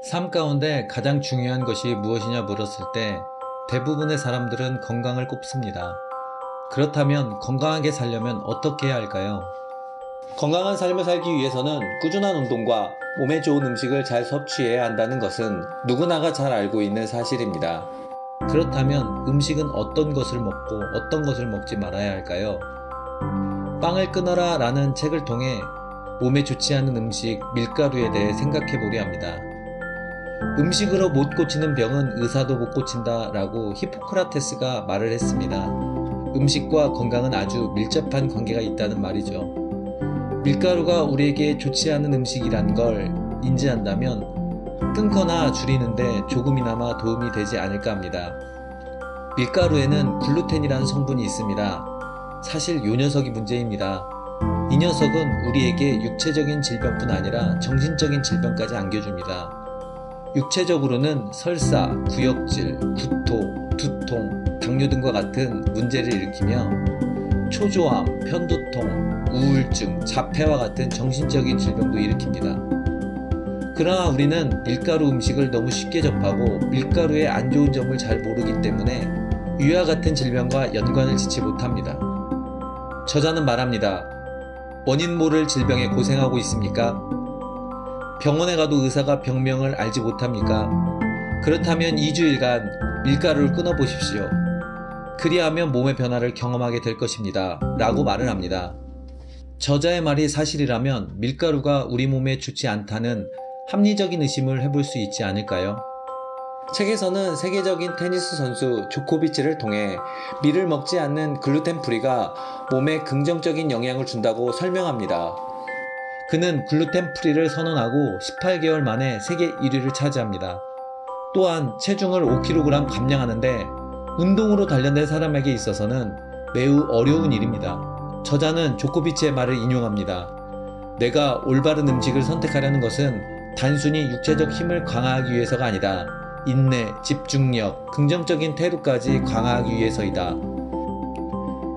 삶 가운데 가장 중요한 것이 무엇이냐 물었을 때 대부분의 사람들은 건강을 꼽습니다. 그렇다면 건강하게 살려면 어떻게 해야 할까요? 건강한 삶을 살기 위해서는 꾸준한 운동과 몸에 좋은 음식을 잘 섭취해야 한다는 것은 누구나가 잘 알고 있는 사실입니다. 그렇다면 음식은 어떤 것을 먹고 어떤 것을 먹지 말아야 할까요? 빵을 끊어라 라는 책을 통해 몸에 좋지 않은 음식, 밀가루에 대해 생각해 보려 합니다. 음식으로 못 고치는 병은 의사도 못 고친다 라고 히포크라테스가 말을 했습니다. 음식과 건강은 아주 밀접한 관계가 있다는 말이죠. 밀가루가 우리에게 좋지 않은 음식이란 걸 인지한다면 끊거나 줄이는데 조금이나마 도움이 되지 않을까 합니다. 밀가루에는 글루텐이라는 성분이 있습니다. 사실 요 녀석이 문제입니다. 이 녀석은 우리에게 육체적인 질병뿐 아니라 정신적인 질병까지 안겨줍니다. 육체적으로는 설사, 구역질, 구토, 두통, 당뇨 등과 같은 문제를 일으키며 초조함, 편두통, 우울증, 자폐와 같은 정신적인 질병도 일으킵니다. 그러나 우리는 밀가루 음식을 너무 쉽게 접하고 밀가루의 안 좋은 점을 잘 모르기 때문에 위와 같은 질병과 연관을 짓지 못합니다. 저자는 말합니다. 원인 모를 질병에 고생하고 있습니까? 병원에 가도 의사가 병명을 알지 못합니까? 그렇다면 2주일간 밀가루를 끊어보십시오. 그리하면 몸의 변화를 경험하게 될 것입니다. 라고 말을 합니다. 저자의 말이 사실이라면 밀가루가 우리 몸에 좋지 않다는 합리적인 의심을 해볼 수 있지 않을까요? 책에서는 세계적인 테니스 선수 조코비치를 통해 밀을 먹지 않는 글루텐 프리가 몸에 긍정적인 영향을 준다고 설명합니다. 그는 글루텐 프리를 선언하고 18개월 만에 세계 1위를 차지합니다. 또한 체중을 5kg 감량하는데 운동으로 단련된 사람에게 있어서는 매우 어려운 일입니다. 저자는 조코비치의 말을 인용합니다. 내가 올바른 음식을 선택하려는 것은 단순히 육체적 힘을 강화하기 위해서가 아니다. 인내, 집중력, 긍정적인 태도까지 강화하기 위해서이다.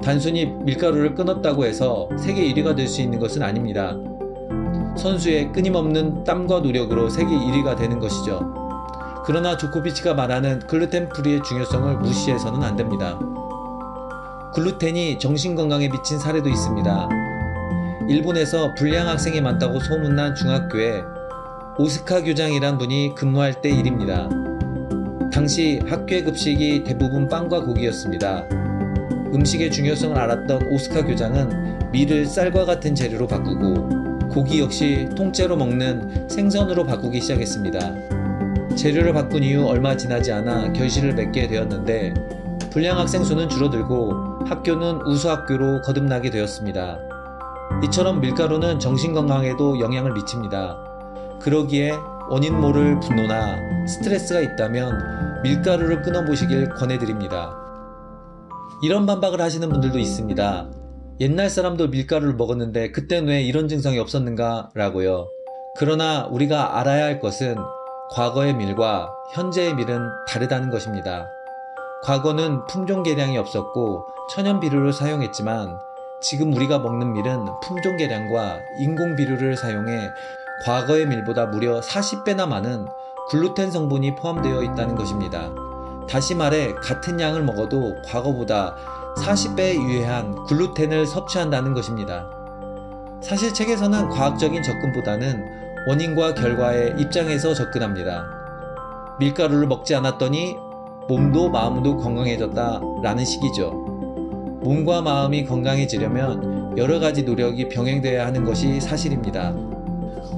단순히 밀가루를 끊었다고 해서 세계 1위가 될 수 있는 것은 아닙니다. 선수의 끊임없는 땀과 노력으로 세계 1위가 되는 것이죠. 그러나 조코비치가 말하는 글루텐 프리의 중요성을 무시해서는 안 됩니다. 글루텐이 정신건강에 미친 사례도 있습니다. 일본에서 불량 학생이 많다고 소문난 중학교에 오스카 교장이란 분이 근무할 때 일입니다. 당시 학교의 급식이 대부분 빵과 고기였습니다. 음식의 중요성을 알았던 오스카 교장은 밀을 쌀과 같은 재료로 바꾸고 고기 역시 통째로 먹는 생선으로 바꾸기 시작했습니다. 재료를 바꾼 이후 얼마 지나지 않아 결실을 맺게 되었는데 불량 학생 수는 줄어들고 학교는 우수학교로 거듭나게 되었습니다. 이처럼 밀가루는 정신건강에도 영향을 미칩니다. 그러기에 원인 모를 분노나 스트레스가 있다면 밀가루를 끊어보시길 권해드립니다. 이런 반박을 하시는 분들도 있습니다. 옛날 사람도 밀가루를 먹었는데 그땐 왜 이런 증상이 없었는가 라고요. 그러나 우리가 알아야 할 것은 과거의 밀과 현재의 밀은 다르다는 것입니다. 과거는 품종 개량이 없었고 천연 비료를 사용했지만 지금 우리가 먹는 밀은 품종 개량과 인공 비료를 사용해 과거의 밀보다 무려 40배나 많은 글루텐 성분이 포함되어 있다는 것입니다. 다시 말해 같은 양을 먹어도 과거보다 40배에 유해한 글루텐을 섭취한다는 것입니다. 사실 책에서는 과학적인 접근보다는 원인과 결과의 입장에서 접근합니다. 밀가루를 먹지 않았더니 몸도 마음도 건강해졌다 라는 식이죠. 몸과 마음이 건강해지려면 여러가지 노력이 병행되어야 하는 것이 사실입니다.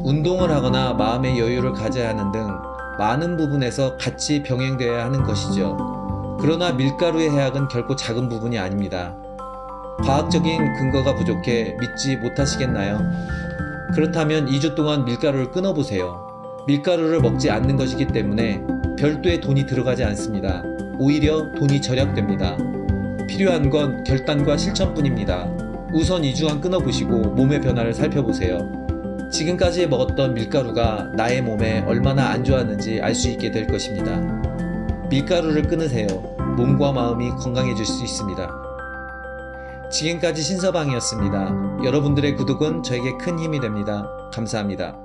운동을 하거나 마음의 여유를 가져야 하는 등 많은 부분에서 같이 병행되어야 하는 것이죠. 그러나 밀가루의 해악은 결코 작은 부분이 아닙니다. 과학적인 근거가 부족해 믿지 못하시겠나요? 그렇다면 2주 동안 밀가루를 끊어보세요. 밀가루를 먹지 않는 것이기 때문에 별도의 돈이 들어가지 않습니다. 오히려 돈이 절약됩니다. 필요한 건 결단과 실천뿐입니다. 우선 2주간 끊어보시고 몸의 변화를 살펴보세요. 지금까지 먹었던 밀가루가 나의 몸에 얼마나 안 좋았는지 알 수 있게 될 것입니다. 밀가루를 끊으세요. 몸과 마음이 건강해질 수 있습니다. 지금까지 신서방이었습니다. 여러분들의 구독은 저에게 큰 힘이 됩니다. 감사합니다.